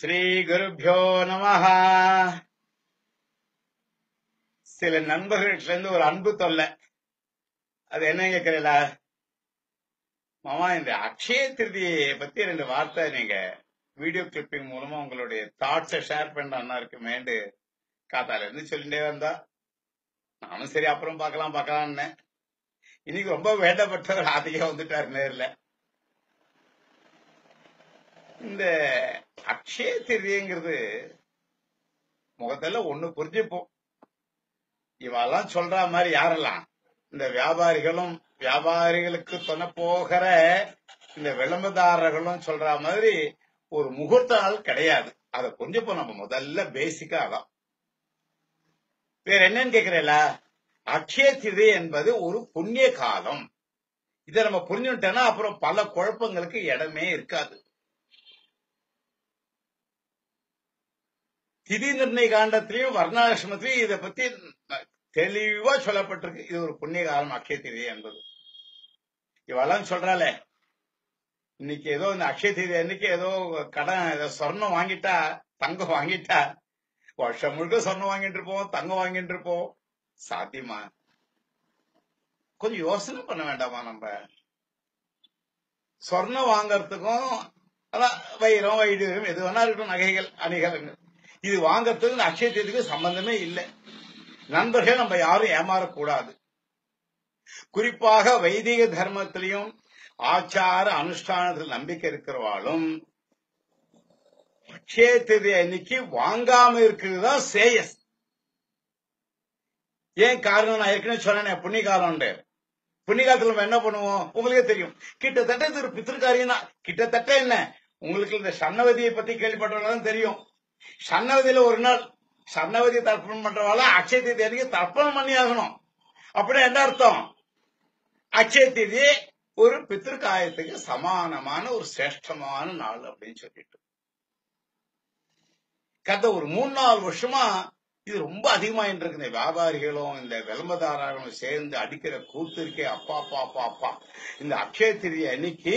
ஸ்ரீ குருப்யோ நமஹ. சில நண்பர்கள்ட்ட இருந்து ஒரு அன்பு தொல்லை. அது என்ன கேக்குறீங்களா? மாமா, இந்த அக்ஷய திருதியை பத்தி 2 வார்த்தை நீங்க வீடியோ கிளிப்பிங் மூலமா உங்களுடைய தாட்ஸை ஷேர் பண்ணா இருக்குமேண்டு காத்தால இருந்து சொல்லிட்டே வந்தா, நானும் சரி அப்புறம் பார்க்கலாம்னு. இன்னைக்கு ரொம்ப வேண்டப்பட்டவர் அதிகம் வந்துட்டாரு நேர்ல. இந்த அக்ஷய திருதிங்கிறது முதல்ல ஒண்ணு புரிஞ்சுப்போம். இவெல்லாம் சொல்ற மாதிரி யாரெல்லாம் இந்த வியாபாரிகளுக்கு துணை போகிற இந்த விளம்பரதாரர்களும் சொல்ற மாதிரி ஒரு முகூர்த்த நாள் கிடையாது. அதை புரிஞ்சுப்போம். நம்ம முதல்ல பேசிக்கா அதான். வேற என்னன்னு கேக்குறீங்களா? அக்ஷய திருதி என்பது ஒரு புண்ணிய காலம். இதை நம்ம புரிஞ்சுட்டோம்னா அப்புறம் பல குழப்பங்களுக்கு இடமே இருக்காது. திதி நிர்ணய காண்டத்திலையும் வர்ணாசிரமத்திலையும் இதை பத்தி தெளிவா சொல்லப்பட்டிருக்கு. இது ஒரு புண்ணிய காலம் அக்ஷய திருதி என்பது. இவெல்லாம் சொல்றாளே, இன்னைக்கு ஏதோ இந்த அக்ஷய திருதி அன்னைக்கு ஏதோ கடன் ஏதோ சொர்ணம் வாங்கிட்டா, தங்கம் வாங்கிட்டா, வருஷம் முழுக்க சொர்ணம் வாங்கிட்டு இருப்போம், தங்கம் வாங்கிட்டு இருப்போம். சாத்தியமா? கொஞ்சம் யோசனை பண்ண வேண்டாமா? நம்ம சொர்ணம் வாங்கறதுக்கும் அதான் வைரம் வைடூரியம் எது வேணா இருக்கட்டும், நகைகள் அணிகள், இது வாங்கறதுக்கு இந்த அக்ஷய திருதிக்கு சம்பந்தமே இல்லை. நண்பர்கள் நம்ம யாரும் ஏமாறக்கூடாது. குறிப்பாக வைதிக தர்மத்திலையும் ஆச்சார அனுஷ்டானத்தில் நம்பிக்கை இருக்கிறவாளும் அக்ஷய திருதி அன்னைக்கு வாங்காம இருக்கிறது தான் சேயஸ். ஏன் காரணம்? நான் ஏற்கனவே சொன்னேன், புண்ணிய காலம். புண்ணிய காலத்துல நம்ம என்ன பண்ணுவோம் உங்களுக்கே தெரியும். கிட்டத்தட்ட இது ஒரு பித்திருக்காரியம் தான். கிட்டத்தட்ட என்ன, உங்களுக்கு இந்த சன்னவதியை பத்தி கேள்விப்பட்டவங்க தெரியும். சன்னவதியில ஒரு நாள் சன்னவதி தர்ப்பணம் பண்றவாள அக்ஷய திருதி அன்னைக்கு தர்ப்பணம் பண்ணி ஆகணும். அப்படின்னா என்ன அர்த்தம்? அக்ஷய திருதி ஒரு பித்திருக்காயத்துக்கு சமானமான ஒரு சிரேஷ்டமான நாள் அப்படின்னு சொல்லிட்டு கடந்த ஒரு 3-4 வருஷமா இது ரொம்ப அதிகமாயிட்டு இருக்கு. இந்த வியாபாரிகளும் இந்த விளம்பரதாரர்களும் சேர்ந்து அடிக்கிற கூத்து இருக்கே, அப்பா. இந்த அக்ஷய திருதி அன்னைக்கு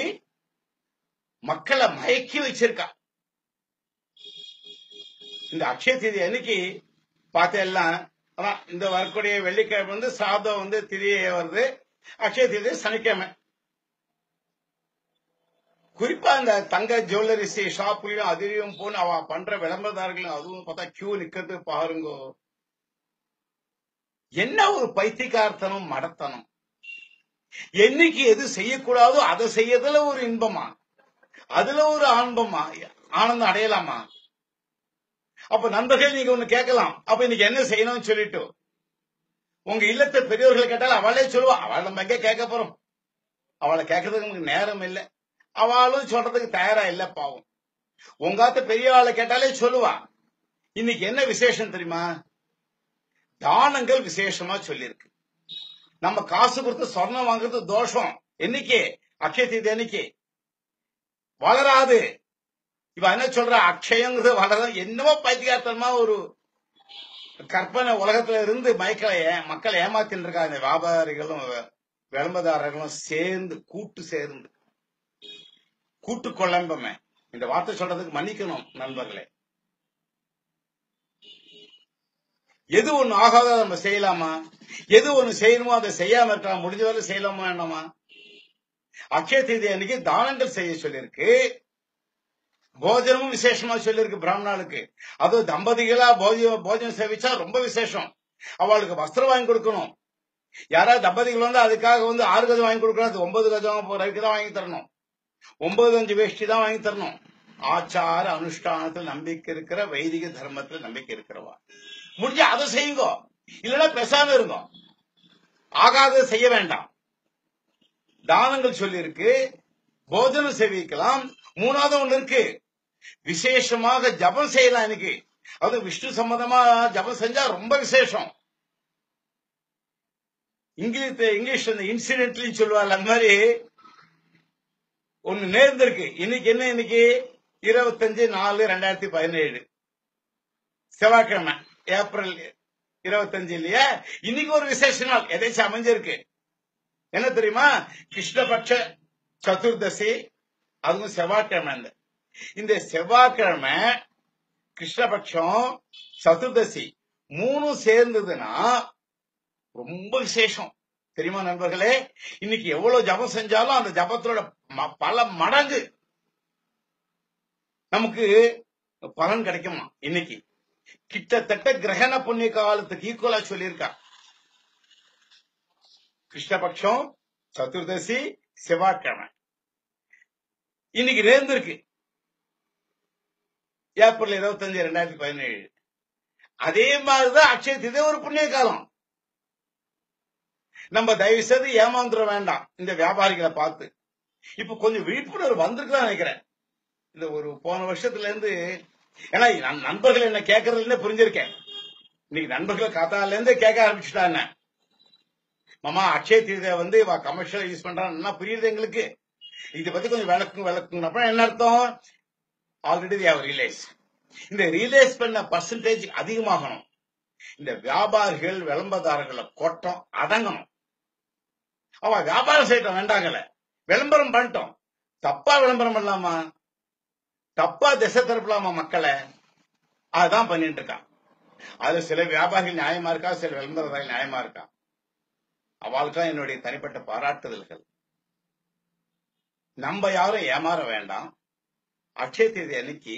மக்களை மயக்கி வச்சிருக்கா. இந்த அக்ஷய திருதி அன்னைக்கு பார்த்தெல்லாம் இந்த வரக்கூடிய வெள்ளிக்கிழமை வந்து சாதம் வந்து திதியே வருது. அக்ஷய திருதி சனிக்கிழமை. குறிப்பா இந்த தங்க ஜுவல்லரி ஷாப்லயும் அதிலையும் போன அவ பண்ற விளம்பரதாரர்களும் அதுவும் பார்த்தா கியூ நிக்கிறது பாருங்க. என்ன ஒரு பைத்தியக்காரத்தனம், மடத்தனம். என்னைக்கு எது செய்யக்கூடாதோ அதை செய்யறதுல ஒரு இன்பமா, அதுல ஒரு ஆனந்தம் அடையலாமா? அப்ப நண்பர்கள் நீங்க ஒண்ணு கேட்கலாம், அப்ப இன்னைக்கு என்ன செய்யணும்னு சொல்லிட்டு உங்க இல்லத்தை பெரியவர்கள் கேட்டாலும் அவளே சொல்லுவா. அவளை நம்ம எங்க கேட்க போறோம்? அவளை கேட்கறதுக்கு நமக்கு நேரம் இல்லை. அவளும் சொல்றதுக்கு தயாரா இல்ல, பாவம். உங்காத்த பெரிய ஆளை கேட்டாலே சொல்லுவா. இன்னைக்கு என்ன விசேஷம் தெரியுமா? தானங்கள் விசேஷமா சொல்லிருக்கு. நம்ம காசு கொடுத்து சொர்ணம் வாங்குறது தோஷம். என்னைக்கு? அக்ஷய திருதி அன்னைக்கு. வளராது. இவ என்ன சொல்ற? அக்ஷயங்கிறது வளர என்னவோ பைத்தியகாரத்தனமா ஒரு கற்பனை உலகத்துல இருந்து மக்களை ஏமாத்தின்னு இருக்கா. இந்த வியாபாரிகளும் விளம்பரதாரர்களும் சேர்ந்து கூட்டு கொள்ளம்பமே. இந்த வார்த்தை சொல்றதுக்கு மன்னிக்கணும் நண்பர்களே. எது ஒண்ணு ஆகாத நம்ம செய்யலாமா? எது ஒண்ணு செய்யணுமோ அதை செய்யாம இருக்கலாம். முடிஞ்சவரை செய்யலாமா வேண்டாமா? அக்ஷய திருதி அன்னைக்கு தானங்கள் செய்ய சொல்லியிருக்கு. போஜனமும் விசேஷமா சொல்லியிருக்கு பிராமணாளுக்கு. அது தம்பதிகளா போஜனம் சேவிச்சா ரொம்ப விசேஷம். அவளுக்கு வஸ்திரம் வாங்கி கொடுக்கணும். யாராவது தம்பதிகள் வந்து அதுக்காக வந்து 6 கஜம் வாங்கி கொடுக்கணும். அது 9 கஜம் தான் வாங்கி தரணும். 9-5 வேஷ்டி தான் வாங்கி தரணும். ஆச்சார அனுஷ்டானத்தில் நம்பிக்கை இருக்கிற, வைதிக தர்மத்தில் நம்பிக்கை இருக்கிறவா முடிஞ்ச அதை செய்யுங்க. இல்லைன்னா பேசாம இருங்க. ஆகாத செய்ய வேண்டாம். தானங்கள் சொல்லி இருக்கு. போஜனம் சேவிக்கலாம். 3வது ஒண்ணு இருக்கு, விசேஷமாக ஜபம் செய்யலாம். இன்னைக்கு அது விஷ்ணு சம்பந்தமா ஜபம் செஞ்சா ரொம்ப விசேஷம். இங்கிலீஷ் இன்சிடென்ட்லி சொல்லுவாள். அந்த மாதிரி ஒண்ணு நேர்ந்திருக்கு. இன்னைக்கு என்ன? இன்னைக்கு 25/4/2017 செவ்வாய்க்கிழமை, ஏப்ரல் 25 இல்லையா? இன்னைக்கு ஒரு விசேஷ நாள் எதாச்சும் அமைஞ்சிருக்கு. என்ன தெரியுமா? கிருஷ்ணபட்ச சதுர்தசி. அதுவும் செவ்வாய்க்கிழமை. இந்த செவ்வாய்க்கிழமை கிருஷ்ணபட்சம் சதுர்தசி 3 சேர்ந்ததுன்னா ரொம்ப விசேஷம் தெரியுமா நண்பர்களே? இன்னைக்கு எவ்வளவு ஜபம் செஞ்சாலும் அந்த ஜபத்தோட பல மடங்கு நமக்கு பலன் கிடைக்குமா? இன்னைக்கு கிட்டத்தட்ட கிரகண புண்ணிய காலத்துக்கு ஈக்குவலா சொல்லியிருக்கா. கிருஷ்ணபட்சம் சதுர்தசி செவ்வாய்க்கிழமை இன்னைக்கு நேர்ந்திருக்கு. ஏப்ரல் 25, 2017. அதே மாதிரிதான் அக்ஷய திதி ஒரு புண்ணிய காலம். நம்ம தயவு செய்து ஏமாந்துட வேண்டாம் இந்த வியாபாரிகளை பார்த்து. இப்ப கொஞ்சம் விழிப்புணர்வு வந்திருக்குதான் நினைக்கிறேன். இந்த ஒரு போன வருஷத்துல இருந்து. ஏன்னா நண்பர்கள் என்ன கேட்கறதுல புரிஞ்சிருக்கேன். இன்னைக்கு நண்பர்கள் காத்தால இருந்து கேட்க ஆரம்பிச்சுட்டாங்க. மாமா அக்ஷய தீர்த்தை கமர்ஷியல் யூஸ் பண்றான்னா புரியுது எங்களுக்கு. இதை பத்தி கொஞ்சம் விளக்குங்க. என்ன அர்த்தம்? Already realise. இந்த ரியலைஸ் பண்ண பர்சன்டேஜ் அதிகமாகணும். இந்த வியாபாரிகள் விளம்பரதாரர்களை கொட்டம் அடங்கணும். அவ வியாபாரம் செய்யட்டும் வேண்டாங்கல்ல, விளம்பரம் பண்ணிட்டோம். தப்பா விளம்பரம் பண்ணலாமா? தப்பா திசை திருப்பலாமா மக்களை? அதுதான் பண்ணிட்டு இருக்கான். அதுல சில வியாபாரிகள் நியாயமா இருக்கா, சில விளம்பரதாரர்கள் நியாயமா இருக்கா. அவளுக்குதான் என்னுடைய தனிப்பட்ட பாராட்டுதல்கள். நம்ம யாரும் ஏமாற வேண்டாம். அக்ஷய தீதி அன்னைக்கு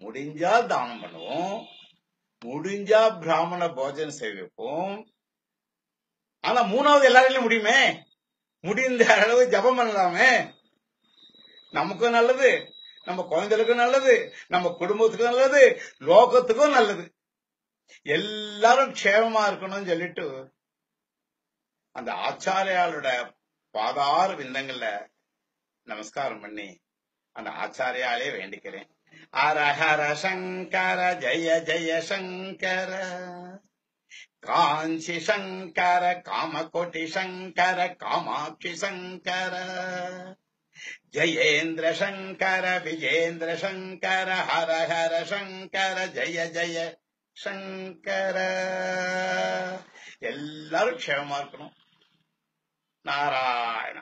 முடிஞ்சா தானம் பண்ணுவோம், முடிஞ்சா பிராமண போஜனம் செய்விப்போம். ஆனா 3வது எல்லாராலையும் முடியுமே. முடிந்த அளவு ஜபம் பண்ணலாமே. நமக்கும் நல்லது, நம்ம குழந்தைகளுக்கும் நல்லது, நம்ம குடும்பத்துக்கும் நல்லது, லோகத்துக்கும் நல்லது. எல்லாரும் க்ஷேமமா இருக்கணும்னு சொல்லிட்டு அந்த ஆச்சாரியாளோட பாதார விந்தங்கள்ல நமஸ்காரம் பண்ணி அந்த ஆச்சாரியாலே வேண்டிக்கிறேன். ஹர ஹர சங்கர ஜெய ஜெய சங்கர, காஞ்சி சங்கர காமகோட்டி சங்கர காமாட்சி சங்கர, ஜெயேந்திர சங்கர விஜேந்திர சங்கர, ஹர ஹர சங்கர ஜெய ஜெய சங்கர. எல்லாரும் க்ஷேமமா இருக்கணும். நாராயண